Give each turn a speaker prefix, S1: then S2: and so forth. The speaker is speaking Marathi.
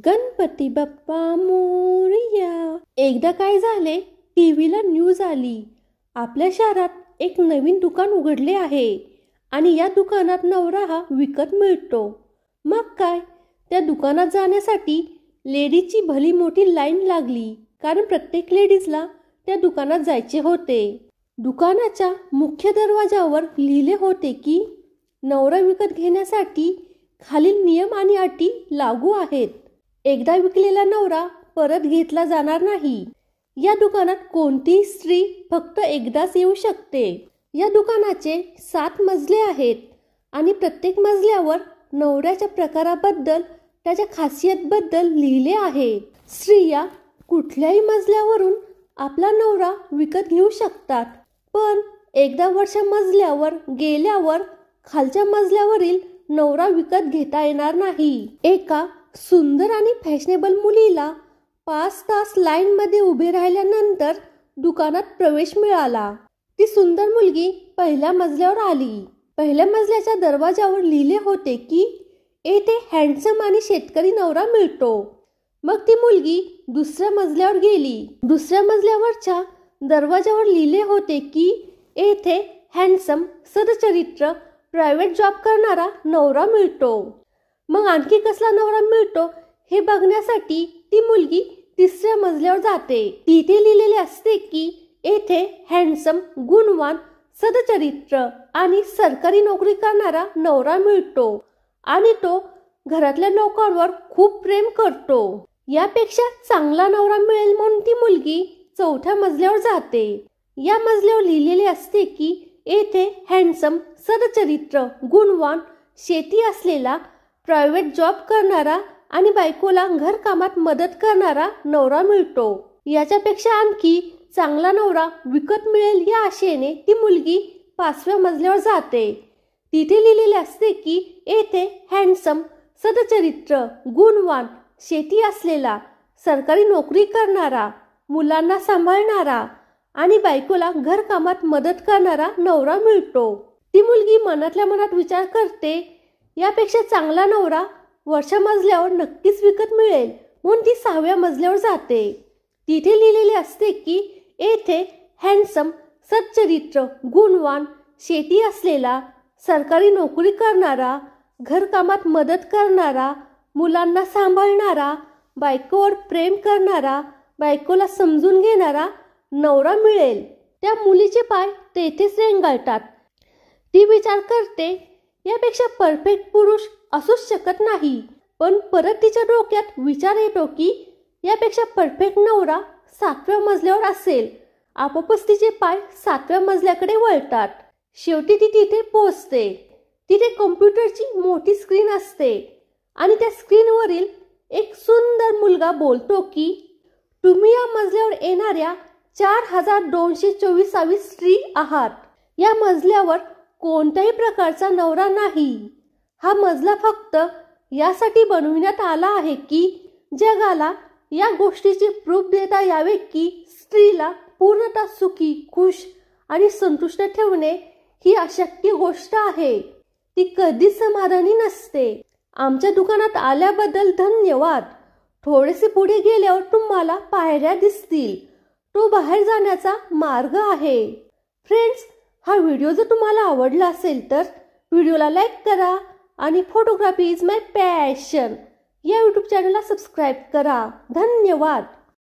S1: गणपती बाप्पा मोरया। एकदा काय झाले, टीव्हीला न्यूज आली, आपल्या शहरात एक नवीन दुकान उघडले आहे आणि या दुकानात नवरा हा विकत मिळतो। मग काय, त्या दुकानात जाण्यासाठी लेडीजची भली मोठी लाईन लागली, कारण प्रत्येक लेडीजला त्या दुकानात जायचे होते। दुकानाच्या मुख्य दरवाजावर लिहिले होते की नवरा विकत घेण्यासाठी खालील नियम आणि अटी लागू आहेत। एकदा विकलेला नवरा परत घेतला जाणार नाही। या दुकानात कोणतीही स्त्री फक्त एकदाच येऊ शकते। या दुकानाचे 7 मजले आहेत आणि प्रत्येक मजल्यावर नवऱ्याच्या प्रकाराबद्दल, त्याच्या खासियतबद्दल लिहिले आहे। स्त्रिया कुठल्याही मजल्यावरून आपला नवरा विकत घेऊ शकतात, पण एकदा वरच्या मजल्यावर गेल्यावर खालच्या मजल्यावरील नवरा विकत घेता येणार नाही। एका सुंदर आणि फॅशनेबल मुलीला 5 तास लाईन मध्ये उभे राहिल्यानंतर दुकानात प्रवेश मिळाला। ती सुंदर मुलगी पहिल्या मजल्यावर आली। पहिल्या मजल्याच्या दरवाजावर लिहिले होते की येथे हँडसम आणि शेतकरी नवरा मिळतो। मग ती मुलगी दुसऱ्या मजल्यावर गेली। दुसऱ्या मजल्यावरच्या दरवाजावर लिहिले होते की येथे हँडसम, सदचरित्र, प्रायव्हेट जॉब करणारा नवरा मिळतो। मग आणखी कसला नवरा मिळतो हे बघण्यासाठी ती मुलगी तिसऱ्या मजल्यावर जाते। तिथे लिहिलेले असते की येथे हँडसम, गुणवान, सदचरित्र आणि सरकारी नोकरी करणारा नवरा मिळतो आणि तो घरातल्या लोकांवर खूप प्रेम करतो। यापेक्षा चांगला नवरा मिळेल म्हणून ती मुलगी चौथ्या मजल्यावर जाते। या मजल्यावर लिहिलेले असते की येथे हँडसम, सदचरित्र, गुणवान, शेती असलेला, प्रायव्हेट जॉब करणारा आणि बायकोला घरकामात मदत करणारा नवरा मिळतो। याच्यापेक्षा आणखी चांगला नवरा विकत मिळेल या आशेने ती मुलगी 5व्या मजल्यावर जाते। तिथे लिहिलेले असते की येथे हँडसम, सदचरित्र, गुणवान, शेती असलेला, सरकारी नोकरी करणारा, मुलांना सांभाळणारा आणि बायकोला घरकामात मदत करणारा नवरा मिळतो। ती मुलगी मनातल्या मनात विचार करते, यापेक्षा चांगला नवरा वरच्या मजल्यावर नक्कीच विकत मिळेल, म्हणून ती 6व्या मजल्यावर जाते। तिथे लिहिलेले असते की येथे हँडसम, सच्चरित्र, गुणवान, शेती असलेला, सरकारी नोकरी करणारा, घरकामात मदत करणारा, मुलांना सांभाळणारा, बायकोवर प्रेम करणारा, बायकोला समजून घेणारा नवरा मिळेल। त्या मुलीचे पाय तेथेच रेंगाळतात। ती विचार करते, यापेक्षा परफेक्ट पुरुष असूच शकत नाही। पण परत तिच्या डोक्यात विचार येतो की यापेक्षा परफेक्ट नवरा 7व्या मजल्यावर असेल। आपोआपच तिचे पाय 7व्या मजल्याकडे वळतात। शेवटी ती तिथे पोहोचते। तिथे कॉम्प्युटरची मोठी स्क्रीन असते आणि त्या स्क्रीनवरील एक सुंदर मुलगा बोलतो की तुम्ही या मजल्यावर येणाऱ्या 4224वी स्त्री आहात। या मजल्यावर कोणत्याही प्रकारचा नवरा नाही। हा मजला फक्त यासाठी बनविण्यात आला आहे की जगाला या गोष्टीची प्रूफ देता यावे की स्त्रीला पूर्णतः सुखी, खुश आणि संतुष्ट ठेवणे ही अशक्य गोष्ट आहे। ती कधीच समाधानी नसते। आमच्या दुकानात आल्याबद्दल धन्यवाद। थोडेसे पुढे गेल्यावर तुम्हाला पायऱ्या दिसतील, तो बाहेर जाण्याचा मार्ग आहे। फ्रेंड्स, हा व्हिडिओ जर तुम्हाला आवडला असेल तर व्हिडिओला लाईक करा आणि फोटोग्राफी इज माय पॅशन या यूट्यूब चॅनलला सबस्क्राईब करा। धन्यवाद।